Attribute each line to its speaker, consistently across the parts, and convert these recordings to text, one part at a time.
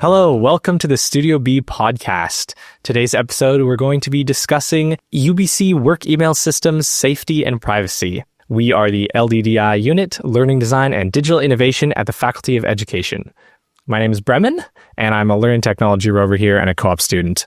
Speaker 1: Hello, welcome to the Studio B podcast. Today's episode, we're going to be discussing UBC work email systems, safety, and privacy. We are the LDDI unit, Learning Design and Digital Innovation at the Faculty of Education. My name is Bremen, and I'm a learning technology rover here and a co-op student.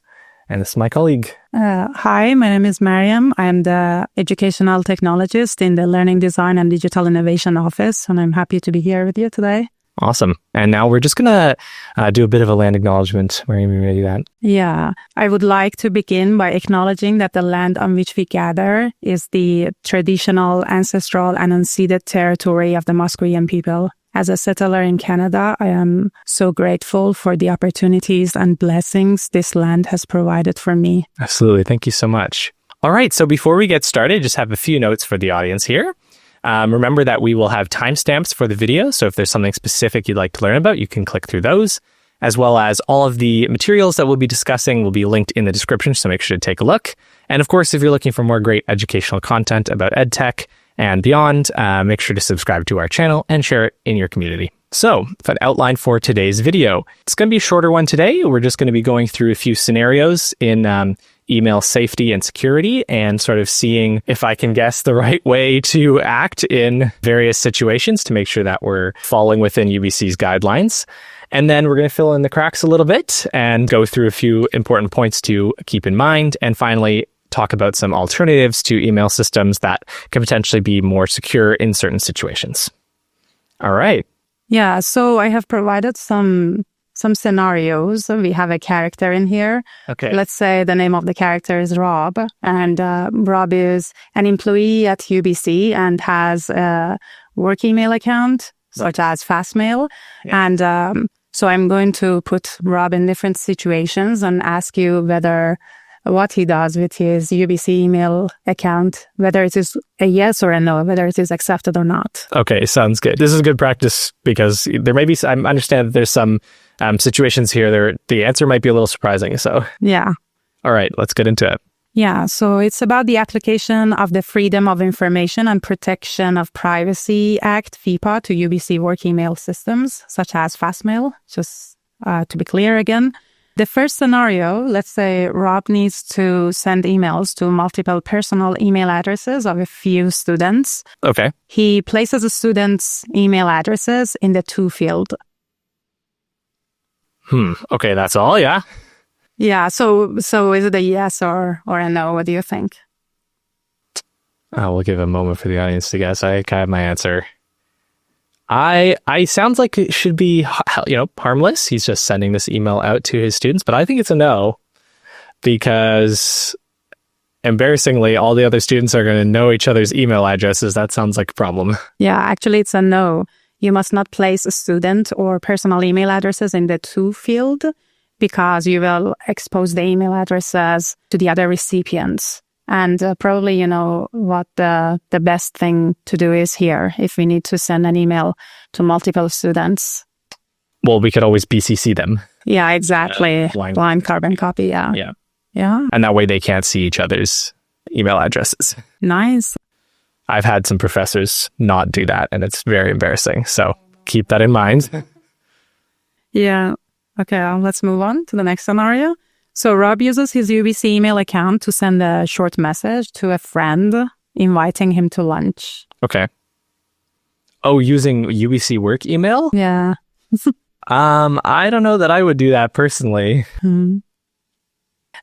Speaker 1: And this is my colleague.
Speaker 2: Hi, my name is Mariam. I'm the educational technologist in the Learning Design and Digital Innovation office, and I'm happy to be here with you today.
Speaker 1: Awesome. And now we're just going to do a bit of a land acknowledgement. Mariam, you ready to do that?
Speaker 2: Yeah, I would like to begin by acknowledging that the land on which we gather is the traditional, ancestral, and unceded territory of the Musqueam people. As a settler in Canada, I am so grateful for the opportunities and blessings this land has provided for me.
Speaker 1: Absolutely. Thank you so much. All right. So before we get started, just have a few notes for the audience here. Remember that we will have timestamps for the video. So if there's something specific you'd like to learn about, you can click through those, as well as all of the materials that we'll be discussing will be linked in the description. So make sure to take a look. And of course, if you're looking for more great educational content about EdTech and beyond, make sure to subscribe to our channel and share it in your community. So, an outline for today's video. It's going to be a shorter one today. We're just going to be going through a few scenarios in email safety and security and sort of seeing if I can guess the right way to act in various situations to make sure that we're falling within UBC's guidelines. And then we're going to fill in the cracks a little bit and go through a few important points to keep in mind. And finally, talk about some alternatives to email systems that can potentially be more secure in certain situations. All right.
Speaker 2: Yeah, so I have provided some scenarios. We have a character in here.
Speaker 1: Okay.
Speaker 2: Let's say the name of the character is Rob, and Rob is an employee at UBC and has a work email account, such as Fastmail. Yeah. And so I'm going to put Rob in different situations and ask you whether what he does with his UBC email account, whether it is a yes or a no, whether it is accepted or not.
Speaker 1: Okay, sounds good. This is good practice because there may be, I understand that there's some situations here, the answer might be a little surprising. So
Speaker 2: yeah.
Speaker 1: All right, let's get into it.
Speaker 2: Yeah, so it's about the application of the Freedom of Information and Protection of Privacy Act, FIPA, to UBC work email systems, such as Fastmail, just to be clear again. The first scenario, let's say Rob needs to send emails to multiple personal email addresses of a few students.
Speaker 1: Okay. He
Speaker 2: places the students' email addresses in the to field.
Speaker 1: Okay, that's all, yeah?
Speaker 2: Yeah, so is it a yes or a no? What do you think?
Speaker 1: We'll give a moment for the audience to guess. I have my answer. I sounds like it should be, harmless. He's just sending this email out to his students, but I think it's a no because embarrassingly, all the other students are going to know each other's email addresses. That sounds like a problem.
Speaker 2: Yeah, actually it's a no. You must not place a student or personal email addresses in the to field because you will expose the email addresses to the other recipients. And probably, what the best thing to do is here if we need to send an email to multiple students.
Speaker 1: Well, we could always BCC them.
Speaker 2: Yeah, exactly. Blind carbon copy, yeah.
Speaker 1: Yeah.
Speaker 2: Yeah.
Speaker 1: And that way they can't see each other's email addresses.
Speaker 2: Nice.
Speaker 1: I've had some professors not do that, and it's very embarrassing. So keep that in mind.
Speaker 2: Yeah. Okay, let's move on to the next scenario. So Rob uses his UBC email account to send a short message to a friend inviting him to lunch.
Speaker 1: Okay. Oh, using UBC work email?
Speaker 2: Yeah.
Speaker 1: I don't know that I would do that personally.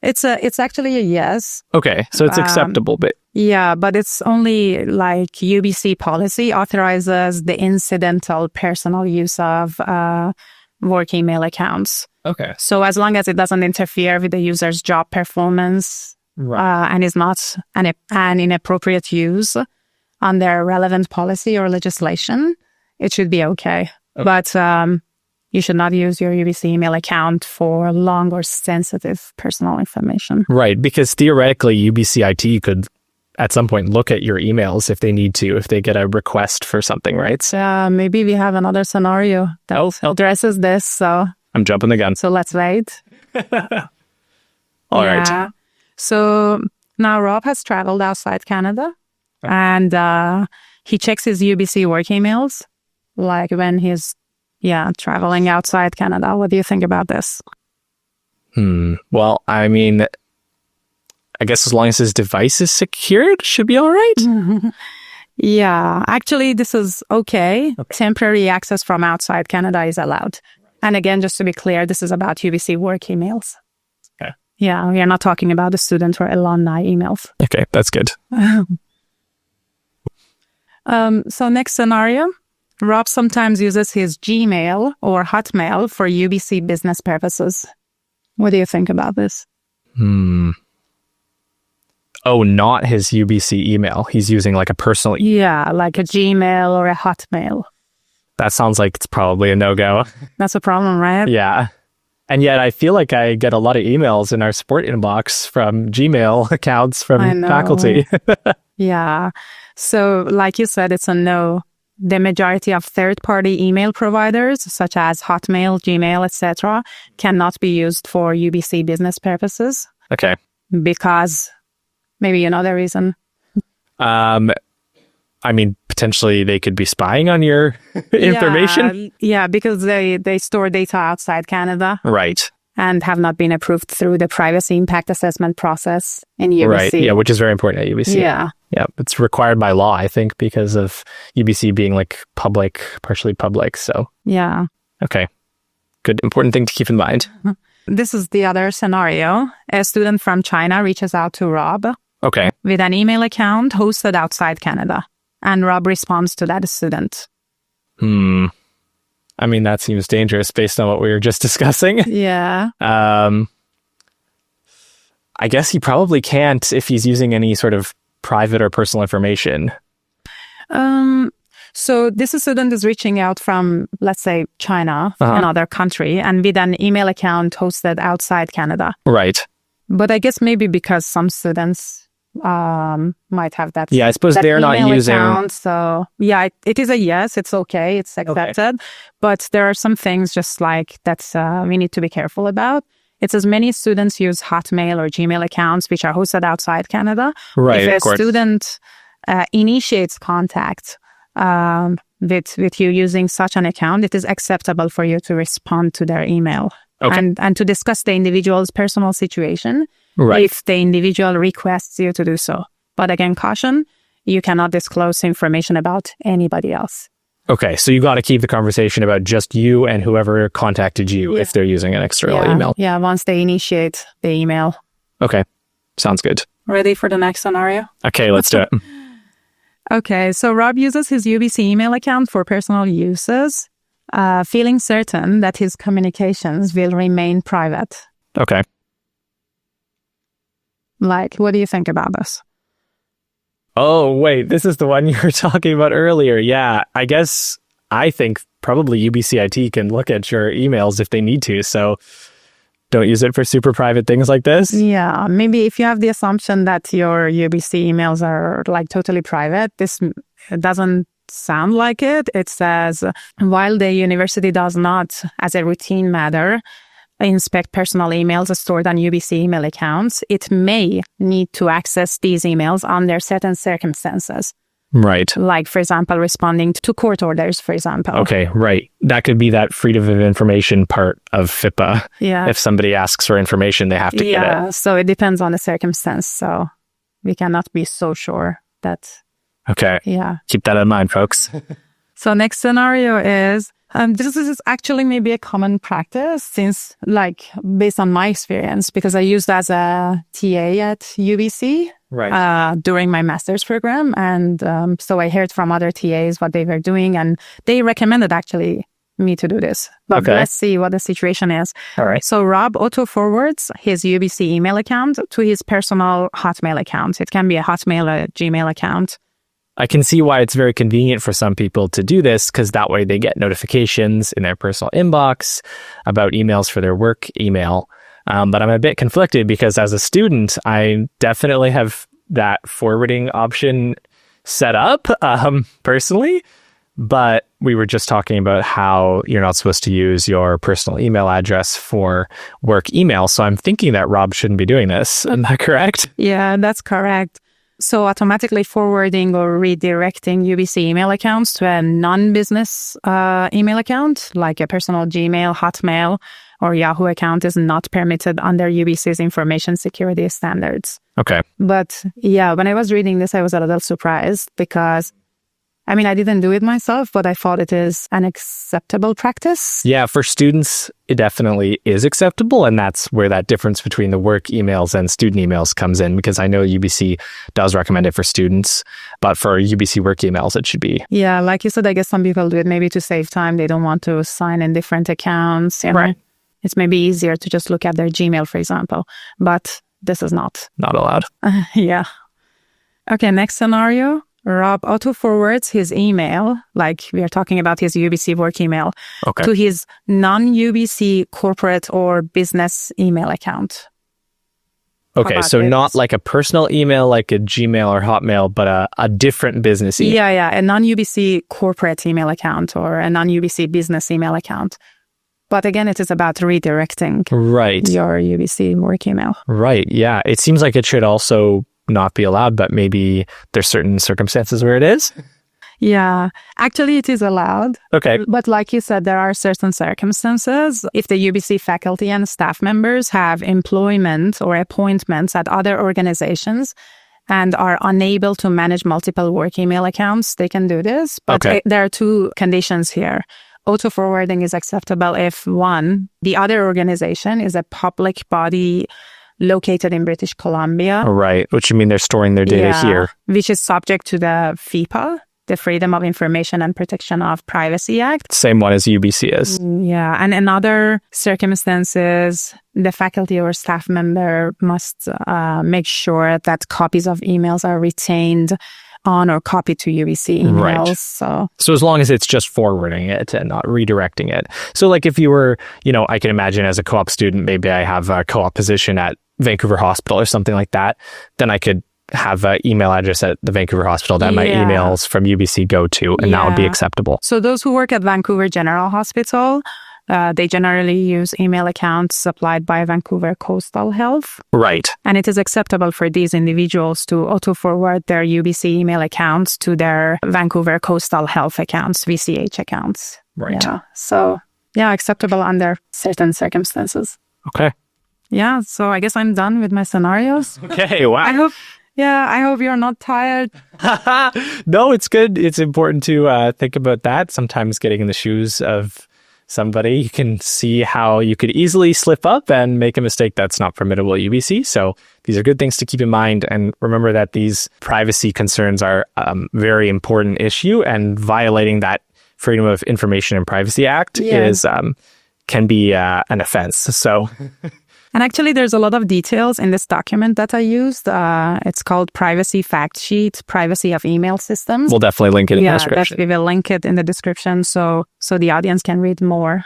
Speaker 2: It's actually a yes.
Speaker 1: Okay, so it's acceptable, but
Speaker 2: yeah, but it's only like UBC policy authorizes the incidental personal use of work email accounts.
Speaker 1: Okay.
Speaker 2: So as long as it doesn't interfere with the user's job performance and is not an inappropriate use on their relevant policy or legislation, it should be okay. But you should not use your UBC email account for long or sensitive personal information.
Speaker 1: Right, because theoretically UBC IT could at some point look at your emails if they need to, if they get a request for something, right?
Speaker 2: Maybe we have another scenario that addresses this, so...
Speaker 1: I'm jumping the gun.
Speaker 2: So let's wait.
Speaker 1: All right.
Speaker 2: So now Rob has traveled outside Canada and he checks his UBC work emails, like when he's traveling outside Canada. What do you think about this?
Speaker 1: Well, I mean, I guess as long as his device is secured, should be all right.
Speaker 2: Yeah, actually, this is okay. Temporary access from outside Canada is allowed. And again, just to be clear, this is about UBC work emails.
Speaker 1: Okay.
Speaker 2: Yeah, we are not talking about the student or alumni emails.
Speaker 1: Okay, that's good.
Speaker 2: So next scenario, Rob sometimes uses his Gmail or Hotmail for UBC business purposes. What do you think about this?
Speaker 1: Oh, not his UBC email. He's using like a personal
Speaker 2: Yeah, like a Gmail or a Hotmail.
Speaker 1: That sounds like it's probably a no-go.
Speaker 2: That's a problem, right?
Speaker 1: Yeah. And yet I feel like I get a lot of emails in our support inbox from Gmail accounts from faculty.
Speaker 2: Yeah. So like you said, it's a no. The majority of third-party email providers, such as Hotmail, Gmail, etc., cannot be used for UBC business purposes.
Speaker 1: Okay.
Speaker 2: Because maybe you know the reason.
Speaker 1: I mean, potentially they could be spying on your information.
Speaker 2: Yeah, because they store data outside Canada.
Speaker 1: Right.
Speaker 2: And have not been approved through the privacy impact assessment process in UBC.
Speaker 1: Right, yeah, which is very important at UBC.
Speaker 2: Yeah.
Speaker 1: Yeah, it's required by law, I think, because of UBC being like public, partially public, so.
Speaker 2: Yeah.
Speaker 1: Okay, good, important thing to keep in mind.
Speaker 2: This is the other scenario. A student from China reaches out to Rob.
Speaker 1: Okay.
Speaker 2: With an email account hosted outside Canada. And Rob responds to that student.
Speaker 1: I mean, that seems dangerous based on what we were just discussing.
Speaker 2: Yeah.
Speaker 1: I guess he probably can't if he's using any sort of private or personal information.
Speaker 2: So this student is reaching out from, let's say, China, another country, and with an email account hosted outside Canada.
Speaker 1: Right.
Speaker 2: But I guess maybe because some students might have that.
Speaker 1: Yeah, I suppose they're not using.
Speaker 2: Account, so yeah, it is a yes. It's okay. It's accepted. Okay. But there are some things just like that we need to be careful about. It says many students use Hotmail or Gmail accounts which are hosted outside Canada.
Speaker 1: Right.
Speaker 2: If a student initiates contact with you using such an account, it is acceptable for you to respond to their email and to discuss the individual's personal situation. Right. If the individual requests you to do so. But again, caution, you cannot disclose information about anybody else.
Speaker 1: Okay, so you got to keep the conversation about just you and whoever contacted you if they're using an external email.
Speaker 2: Yeah, once they initiate the email.
Speaker 1: Okay, sounds good.
Speaker 2: Ready for the next scenario?
Speaker 1: Okay, let's do it.
Speaker 2: Okay, so Rob uses his UBC email account for personal uses, feeling certain that his communications will remain private.
Speaker 1: Okay.
Speaker 2: Like, what do you think about this?
Speaker 1: Oh, wait, this is the one you were talking about earlier. Yeah, I think probably UBCIT can look at your emails if they need to. So don't use it for super private things like this.
Speaker 2: Yeah, maybe if you have the assumption that your UBC emails are like totally private, this doesn't sound like it. It says, while the university does not, as a routine matter, inspect personal emails stored on UBC email accounts, it may need to access these emails under certain circumstances.
Speaker 1: Right.
Speaker 2: Like, for example, responding to court orders, for example.
Speaker 1: Okay, right. That could be that freedom of information part of FIPPA.
Speaker 2: Yeah.
Speaker 1: If somebody asks for information, they have to get it.
Speaker 2: Yeah, so it depends on the circumstance. So we cannot be so sure that...
Speaker 1: Okay.
Speaker 2: Yeah.
Speaker 1: Keep that in mind, folks.
Speaker 2: So next scenario is... this is actually maybe a common practice since, like, based on my experience, because I used as a TA at UBC during my master's program. And so I heard from other TAs what they were doing, and they recommended actually me to do this. But let's see what the situation is.
Speaker 1: All right.
Speaker 2: So Rob auto-forwards his UBC email account to his personal Hotmail account. It can be a Hotmail or a Gmail account.
Speaker 1: I can see why it's very convenient for some people to do this, because that way they get notifications in their personal inbox about emails for their work email. But I'm a bit conflicted because as a student, I definitely have that forwarding option set up personally. But we were just talking about how you're not supposed to use your personal email address for work email. So I'm thinking that Rob shouldn't be doing this. Am I correct?
Speaker 2: Yeah, that's correct. So automatically forwarding or redirecting UBC email accounts to a non-business email account, like a personal Gmail, Hotmail, or Yahoo account is not permitted under UBC's information security standards.
Speaker 1: Okay.
Speaker 2: But yeah, when I was reading this, I was a little surprised because I mean, I didn't do it myself, but I thought it is an acceptable practice.
Speaker 1: Yeah, for students, it definitely is acceptable. And that's where that difference between the work emails and student emails comes in, because I know UBC does recommend it for students, but for UBC work emails, it should be.
Speaker 2: Yeah, like you said, I guess some people do it maybe to save time. They don't want to sign in different accounts. You know?
Speaker 1: Right.
Speaker 2: It's maybe easier to just look at their Gmail, for example, but this is not.
Speaker 1: Not allowed.
Speaker 2: Yeah. Okay, next scenario. Rob auto-forwards his email, like we are talking about his UBC work email, to his non-UBC corporate or business email account.
Speaker 1: Okay, so not like a personal email like a Gmail or Hotmail, but a different business email.
Speaker 2: Yeah, a non-UBC corporate email account or a non-UBC business email account. But again, it is about redirecting your UBC work email.
Speaker 1: Right, yeah. It seems like it should also not be allowed, but maybe there's certain circumstances where it is.
Speaker 2: Yeah, actually it is allowed.
Speaker 1: Okay.
Speaker 2: But like you said, there are certain circumstances. If the UBC faculty and staff members have employment or appointments at other organizations and are unable to manage multiple work email accounts, they can do this. But there are two conditions here. Auto-forwarding is acceptable if, one, the other organization is a public body located in British Columbia.
Speaker 1: Right, which you mean they're storing their data here.
Speaker 2: Which is subject to the FIPA, the Freedom of Information and Protection of Privacy Act.
Speaker 1: Same one as UBC is.
Speaker 2: Yeah, and in other circumstances, the faculty or staff member must make sure that copies of emails are retained on or copied to UBC emails.
Speaker 1: Right. So as long as it's just forwarding it and not redirecting it. So like if you were, I can imagine as a co-op student, maybe I have a co-op position at Vancouver Hospital or something like that, then I could have an email address at the Vancouver Hospital that my emails from UBC go to, and that would be acceptable.
Speaker 2: So those who work at Vancouver General Hospital, they generally use email accounts supplied by Vancouver Coastal Health.
Speaker 1: Right.
Speaker 2: And it is acceptable for these individuals to auto-forward their UBC email accounts to their Vancouver Coastal Health accounts, VCH accounts.
Speaker 1: Right.
Speaker 2: Yeah. So, acceptable under certain circumstances.
Speaker 1: Okay.
Speaker 2: Yeah, so I guess I'm done with my scenarios.
Speaker 1: Okay, wow.
Speaker 2: I hope you're not tired.
Speaker 1: No, it's good. It's important to think about that. Sometimes getting in the shoes of somebody, you can see how you could easily slip up and make a mistake that's not permissible at UBC. So these are good things to keep in mind. And remember that these privacy concerns are a very important issue, and violating that Freedom of Information and Privacy Act can be an offense. So...
Speaker 2: And actually, there's a lot of details in this document that I used. It's called Privacy Fact Sheet, Privacy of Email Systems.
Speaker 1: We'll definitely link it in the description.
Speaker 2: We will link it in the description so the audience can read more.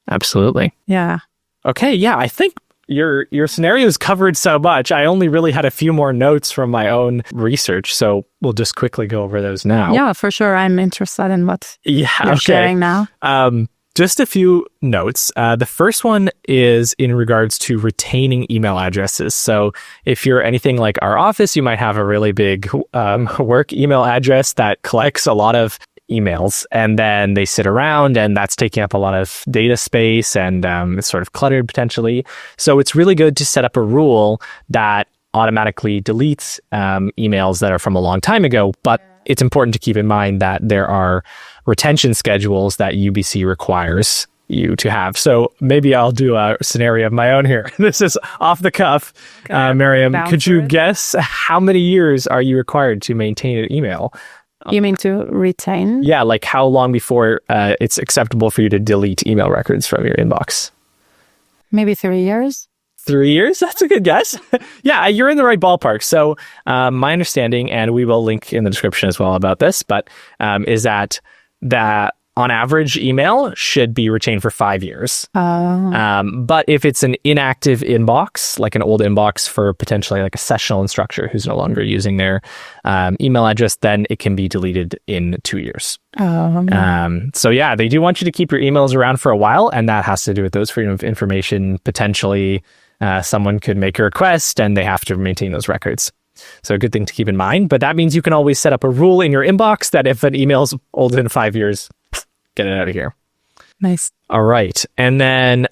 Speaker 1: Absolutely.
Speaker 2: Yeah.
Speaker 1: Okay, yeah, I think your scenarios covered so much. I only really had a few more notes from my own research, so we'll just quickly go over those now.
Speaker 2: Yeah, for sure. I'm interested in what you're sharing now.
Speaker 1: Just a few notes. The first one is in regards to retaining email addresses. So if you're anything like our office, you might have a really big work email address that collects a lot of emails, and then they sit around, and that's taking up a lot of data space, and it's sort of cluttered potentially. So it's really good to set up a rule that automatically deletes emails that are from a long time ago, but it's important to keep in mind that there are retention schedules that UBC requires you to have. So maybe I'll do a scenario of my own here. This is off the cuff. Miriam, could you guess how many years are you required to maintain an email?
Speaker 2: You mean to retain?
Speaker 1: Yeah, like how long before it's acceptable for you to delete email records from your inbox?
Speaker 2: Maybe 3 years.
Speaker 1: 3 years? That's a good guess. Yeah, you're in the right ballpark. So my understanding, and we will link in the description as well about this, but is that on average, email should be retained for 5 years. But if it's an inactive inbox, like an old inbox for potentially like a sessional instructor who's no longer using their email address, then it can be deleted in 2 years. So yeah, they do want you to keep your emails around for a while, and that has to do with those freedom of information. Potentially, someone could make a request, and they have to maintain those records. So a good thing to keep in mind. But that means you can always set up a rule in your inbox that if an email's older than 5 years, get it out of here.
Speaker 2: Nice.
Speaker 1: All right. And then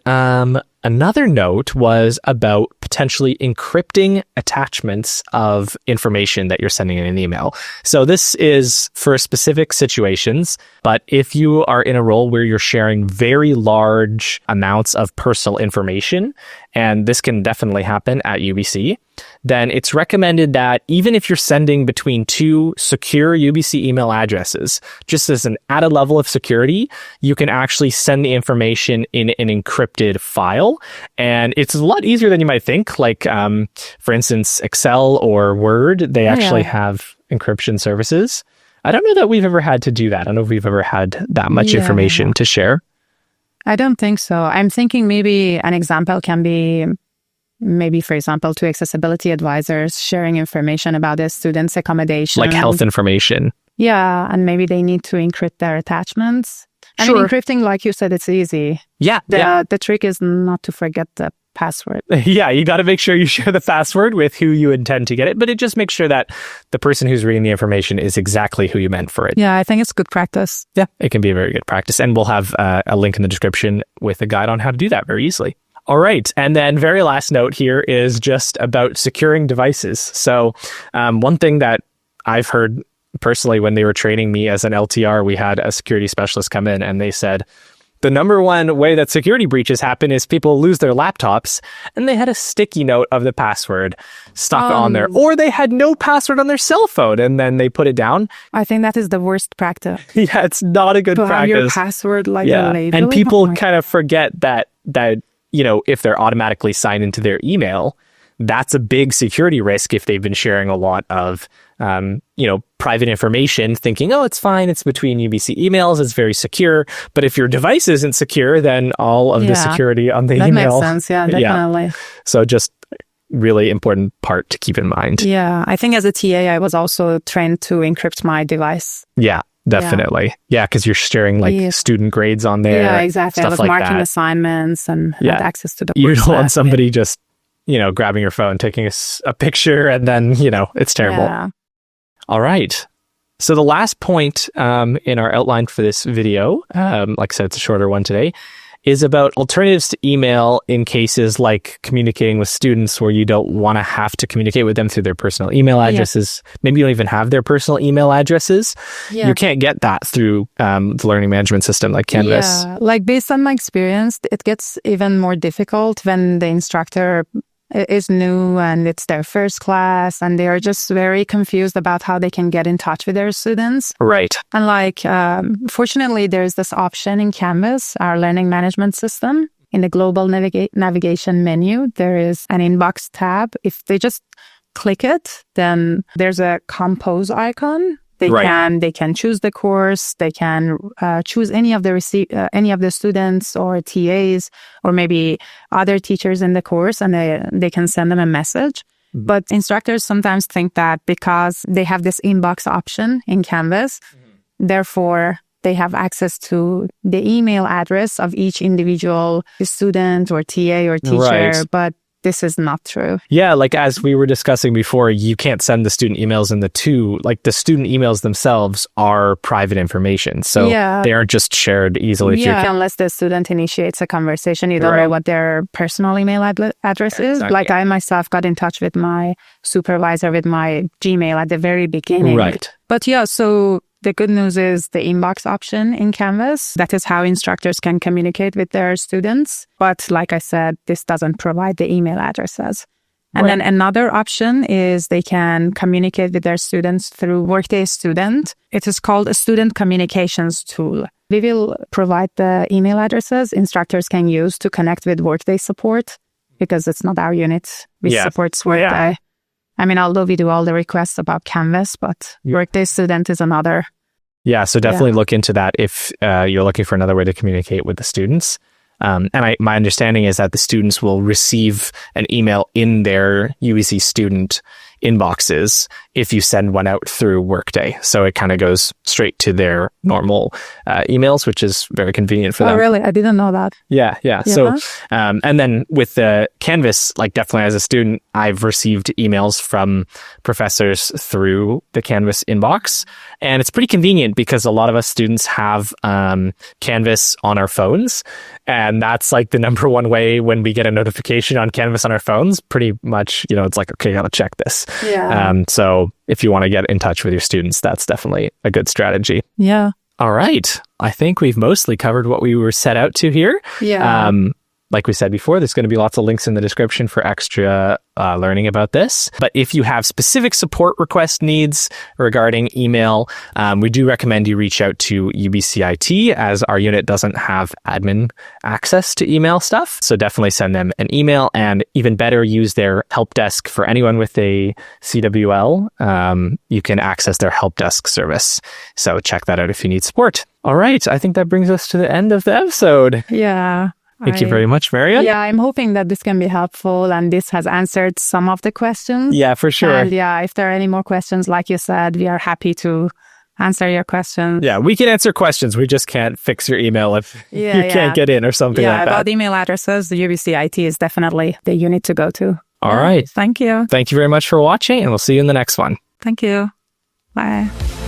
Speaker 1: another note was about potentially encrypting attachments of information that you're sending in an email. So this is for specific situations, but if you are in a role where you're sharing very large amounts of personal information, and this can definitely happen at UBC, then it's recommended that even if you're sending between two secure UBC email addresses, just as an added level of security, you can actually send the information in an encrypted file. And it's a lot easier than you might think. Like, for instance, Excel or Word, they actually have encryption services. I don't know that we've ever had to do that. I don't know if we've ever had that much information to share.
Speaker 2: I don't think so. I'm thinking maybe an example can be maybe, for example, to accessibility advisors sharing information about their students' accommodation.
Speaker 1: Like health information.
Speaker 2: Yeah, and maybe they need to encrypt their attachments. I mean, encrypting, like you said, it's easy.
Speaker 1: Yeah.
Speaker 2: The trick is not to forget the password.
Speaker 1: Yeah, you got to make sure you share the password with who you intend to get it, but it just makes sure that the person who's reading the information is exactly who you meant for it.
Speaker 2: Yeah, I think it's good practice.
Speaker 1: Yeah, it can be a very good practice. And we'll have a link in the description with a guide on how to do that very easily. All right. And then very last note here is just about securing devices. So one thing that I've heard personally when they were training me as an LTR, we had a security specialist come in and they said, the number one way that security breaches happen is people lose their laptops, and they had a sticky note of the password stuck on there, or they had no password on their cell phone and then they put it down.
Speaker 2: I think that is the worst practice.
Speaker 1: Yeah, it's not a good practice.
Speaker 2: Have your password
Speaker 1: and people kind of forget that if they're automatically signed into their email, that's a big security risk if they've been sharing a lot of private information, thinking, oh, it's fine, it's between UBC emails, it's very secure. But if your device isn't secure, then all of the security on the email.
Speaker 2: That makes sense, yeah, definitely.
Speaker 1: Yeah. So just really important part to keep in mind.
Speaker 2: Yeah, I think as a TA, I was also trained to encrypt my device.
Speaker 1: Yeah, definitely. Yeah, because you're sharing student grades on there.
Speaker 2: Yeah, exactly. I was marking assignments and had access to the course.
Speaker 1: You don't want somebody just, grabbing your phone, taking a picture, and then, it's terrible.
Speaker 2: Yeah.
Speaker 1: All right. So the last point in our outline for this video, like I said, it's a shorter one today, is about alternatives to email in cases like communicating with students where you don't want to have to communicate with them through their personal email addresses. Yeah. Maybe you don't even have their personal email addresses. Yeah. You can't get that through the learning management system like Canvas.
Speaker 2: Yeah, like based on my experience, it gets even more difficult when the instructor is new and it's their first class and they are just very confused about how they can get in touch with their students.
Speaker 1: Right.
Speaker 2: And fortunately, there's this option in Canvas, our learning management system. In the global navigation menu, there is an inbox tab. If they just click it, then there's a compose icon. They can choose the course. They can choose any of the students or TAs or maybe other teachers in the course, and they can send them a message. Mm-hmm. But instructors sometimes think that because they have this inbox option in Canvas, therefore they have access to the email address of each individual student or TA or teacher. Right. But this is not true.
Speaker 1: Yeah, like as we were discussing before, you can't send the student emails, and the student emails themselves are private information. So they aren't just shared easily.
Speaker 2: Unless the student initiates a conversation, you don't know what their personal email address is. Exactly. Like I myself got in touch with my supervisor with my Gmail at the very beginning.
Speaker 1: Right.
Speaker 2: But so the good news is the inbox option in Canvas. That is how instructors can communicate with their students. But like I said, this doesn't provide the email addresses. And then another option is they can communicate with their students through Workday Student. It is called a student communications tool. We will provide the email addresses instructors can use to connect with Workday support because it's not our unit. We support Workday. Yeah. I mean, although we do all the requests about Canvas, but Workday Student is another.
Speaker 1: Yeah, so definitely look into that if you're looking for another way to communicate with the students. And my understanding is that the students will receive an email in their UBC student inboxes if you send one out through Workday. So it kind of goes straight to their normal emails, which is very convenient for them.
Speaker 2: Oh, really? I didn't know that.
Speaker 1: Yeah. So, and then with the Canvas, like definitely as a student, I've received emails from professors through the Canvas inbox. And it's pretty convenient because a lot of us students have Canvas on our phones. And that's like the number one way when we get a notification on Canvas on our phones, pretty much, it's like, okay, I got to check this.
Speaker 2: Yeah.
Speaker 1: So if you want to get in touch with your students, that's definitely a good strategy.
Speaker 2: Yeah.
Speaker 1: All right. I think we've mostly covered what we were set out to here.
Speaker 2: Yeah.
Speaker 1: Like we said before, there's going to be lots of links in the description for extra learning about this. But if you have specific support request needs regarding email, we do recommend you reach out to UBC IT, as our unit doesn't have admin access to email stuff. So definitely send them an email, and even better, use their help desk. For anyone with a CWL, you can access their help desk service. So check that out if you need support. All right. I think that brings us to the end of the episode.
Speaker 2: Yeah.
Speaker 1: Thank you very much, Marian.
Speaker 2: Yeah, I'm hoping that this can be helpful and this has answered some of the questions.
Speaker 1: Yeah, for sure.
Speaker 2: And yeah, if there are any more questions, like you said, we are happy to answer your questions.
Speaker 1: Yeah, we can answer questions. We just can't fix your email if you can't get in or something like that.
Speaker 2: Yeah, about email addresses, the UBC IT is definitely the unit to go to.
Speaker 1: All right.
Speaker 2: Thank you.
Speaker 1: Thank you very much for watching, and we'll see you in the next one.
Speaker 2: Thank you. Bye.